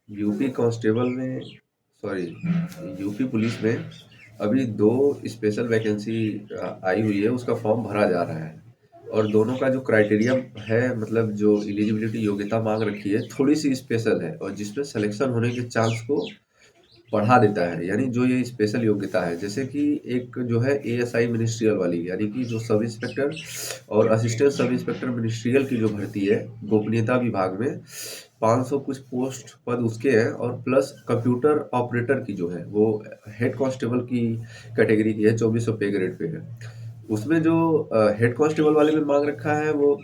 UP constable में, sorry, UP police में अभी 2 स्पेशल वैकेंसी आई हुई है, उसका फॉर्म भरा जा रहा है। और दोनों का जो क्राइटेरिया है, मतलब जो एलिजिबिलिटी योग्यता मांग रखी है, थोड़ी सी स्पेशल है, और जिसमें सिलेक्शन होने के चांस को बढ़ा देता है। यानी जो ये स्पेशल योग्यता है, जैसे कि एक जो है एएसआई मिनिस्ट्रियल वाली, यानी कि जो सब इंस्पेक्टर और असिस्टेंट सब इंस्पेक्टर मिनिस्ट्रियल की जो भर्ती है गोपनीयता विभाग में, 500 कुछ पोस्ट पद उसके हैं, और प्लस कंप्यूटर ऑपरेटर की जो है वो हेड कांस्टेबल की कैटेगरी की है, 2400 पे ग्रेड पे है। उसमें जो हेड कांस्टेबल वाले में मांग रखा है वो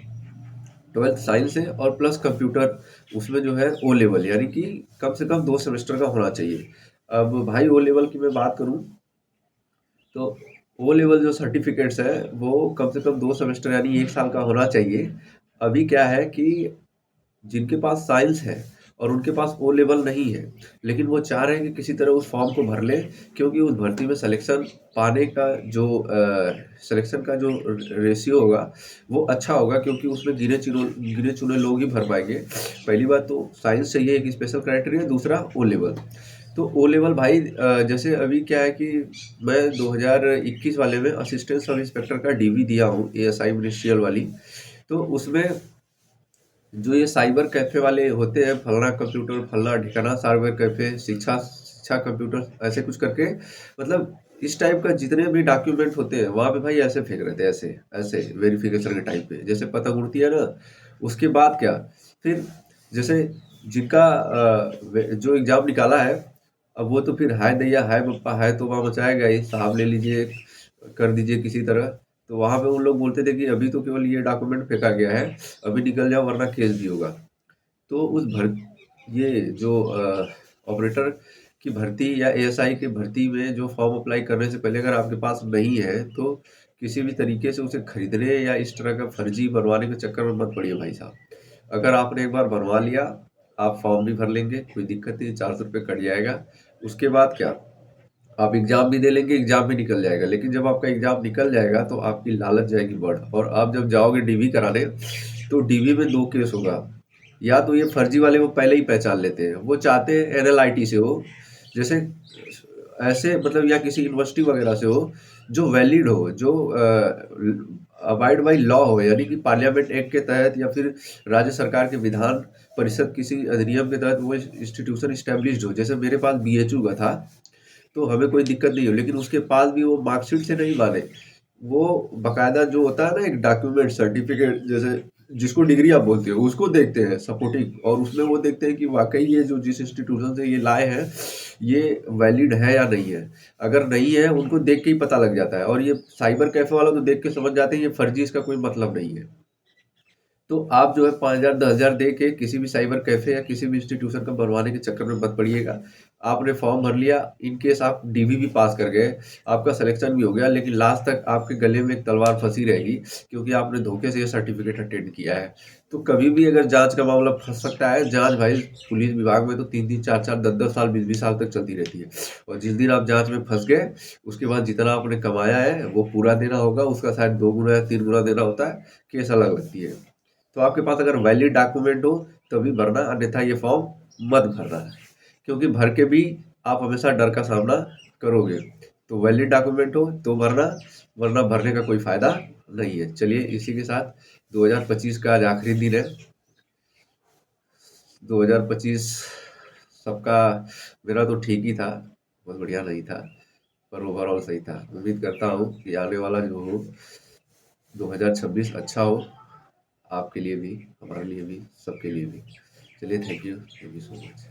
12th साइंस है, और प्लस कंप्यूटर उसमें जो है ओ लेवल, यानी कि कम से कम 2 सेमेस्टर का होना चाहिए। अब भाई ओ लेवल की मैं बात करूं तो ओ लेवल जो सर्टिफिकेट्स है वो कम से कम 2 सेमेस्टर यानी 1 साल का होना चाहिए। अभी क्या है कि जिनके पास साइंस है और उनके पास ओ लेवल नहीं है, लेकिन वो चाह रहे हैं कि किसी तरह उस फॉर्म को भर लें, क्योंकि उस भर्ती में सिलेक्शन पाने का जो सिलेक्शन का जो रेशियो होगा वो अच्छा होगा, क्योंकि उसमें गिने चुने लोग ही भर पाएंगे। पहली बात तो साइंस चाहिए, एक स्पेशल क्राइटेरिया, दूसरा ओ लेवल। तो ओ लेवल भाई, जैसे अभी क्या है कि मैं 2021 वाले में असिस्टेंट सब इंस्पेक्टर का डीवी दिया हूँ, एएसआई मिनिस्ट्रियल वाली। तो उसमें जो ये साइबर कैफे वाले होते हैं, फलना कंप्यूटर, फलना ठिकाना साइबर कैफे, शिक्षा शिक्षा कंप्यूटर, ऐसे कुछ करके, मतलब इस टाइप का जितने भी डॉक्यूमेंट होते हैं वहाँ पे भाई ऐसे फेंक रहे थे, ऐसे ऐसे वेरिफिकेशन के टाइप पे, जैसे पतंग उड़ती है ना। उसके बाद क्या, फिर जैसे जिनका जो एग्जाम निकाला है, अब वो तो फिर हाय दैया हाय बप्पा हाय तो वहाँ मचाएगा ही, साहब ले लीजिए, कर दीजिए किसी तरह। तो वहाँ पे उन लोग बोलते थे कि अभी तो केवल ये डॉक्यूमेंट फेंका गया है, अभी निकल जाओ वरना केस भी होगा। तो उस भर ये जो ऑपरेटर की भर्ती या एएसआई की भर्ती में जो फॉर्म अप्लाई करने से पहले अगर आपके पास नहीं है, तो किसी भी तरीके से उसे खरीदने या इस तरह का फर्जी बनवाने के चक्कर में मत पड़िए भाई साहब। अगर आपने एक बार बनवा लिया, आप फॉर्म भी भर लेंगे, कोई दिक्कत नहीं, 400 रुपये कट जाएगा। उसके बाद क्या, आप एग्जाम भी दे लेंगे, एग्जाम भी निकल जाएगा। लेकिन जब आपका एग्जाम निकल जाएगा तो आपकी लालच जाएगी बढ़, और आप जब जाओगे डीवी कराने, तो डीवी में 2 केस होगा। या तो ये फर्जी वाले वो पहले ही पहचान लेते हैं, वो चाहते हैं एनएलआईटी से हो, जैसे ऐसे मतलब, या किसी यूनिवर्सिटी वगैरह से हो, जो वैलिड हो, जो अबाइड बाई लॉ हो, यानी कि पार्लियामेंट एक्ट के तहत या फिर राज्य सरकार के विधान परिषद किसी अधिनियम के तहत वो इंस्टीट्यूशन स्टैब्लिश्ड हो। जैसे मेरे पास बीएचयू का था, तो हमें कोई दिक्कत नहीं हो, लेकिन उसके पास भी वो मार्कशीट से नहीं माने। वो बकायदा जो होता है ना, एक डॉक्यूमेंट सर्टिफिकेट, जैसे जिसको डिग्री आप बोलते हो, उसको देखते हैं सपोर्टिंग, और उसमें वो देखते हैं कि वाकई ये जो जिस इंस्टीट्यूशन से ये लाए हैं ये वैलिड है या नहीं है। अगर नहीं है, उनको देख के ही पता लग जाता है। और ये साइबर कैफे वाला तो देख के समझ जाते हैं ये फर्जी, इसका कोई मतलब नहीं है। तो आप जो है 5,000 10,000 दे के किसी भी साइबर कैफे या किसी भी इंस्टीट्यूशन का बनवाने के चक्कर में मत पड़िएगा। आपने फॉर्म भर लिया, इन केस आप डीवी भी पास कर गए, आपका सिलेक्शन भी हो गया, लेकिन लास्ट तक आपके गले में एक तलवार फंसी रहेगी, क्योंकि आपने धोखे से ये सर्टिफिकेट अटेंड किया है। तो कभी भी अगर जांच का मामला फंस सकता है, जांच भाई पुलिस विभाग में तो 3-3 4-4 10-10 साल 20-20 साल तक चलती रहती है। और जिस दिन आप जांच में फंस गए, उसके बाद जितना आपने कमाया है वो पूरा देना होगा, उसका शायद 2 गुना या 3 गुना देना होता है, केस अलग लगती है। तो आपके पास अगर वैलिड डॉक्यूमेंट हो तभी भरना, अन्यथा ये फॉर्म मत भरना है, क्योंकि भर के भी आप हमेशा डर का सामना करोगे। तो वैलिड डॉक्यूमेंट हो तो भरना, वरना भरने का कोई फायदा नहीं है। चलिए, इसी के साथ 2025 का आज आखिरी दिन है। 2025 सबका, मेरा तो ठीक ही था, बहुत बढ़िया नहीं था, पर ओवरऑल सही था। उम्मीद करता हूँ कि आने वाला जो हो 2026 अच्छा हो, आपके लिए भी, हमारे लिए भी, सबके लिए भी। चलिए, थैंक यू सो मच।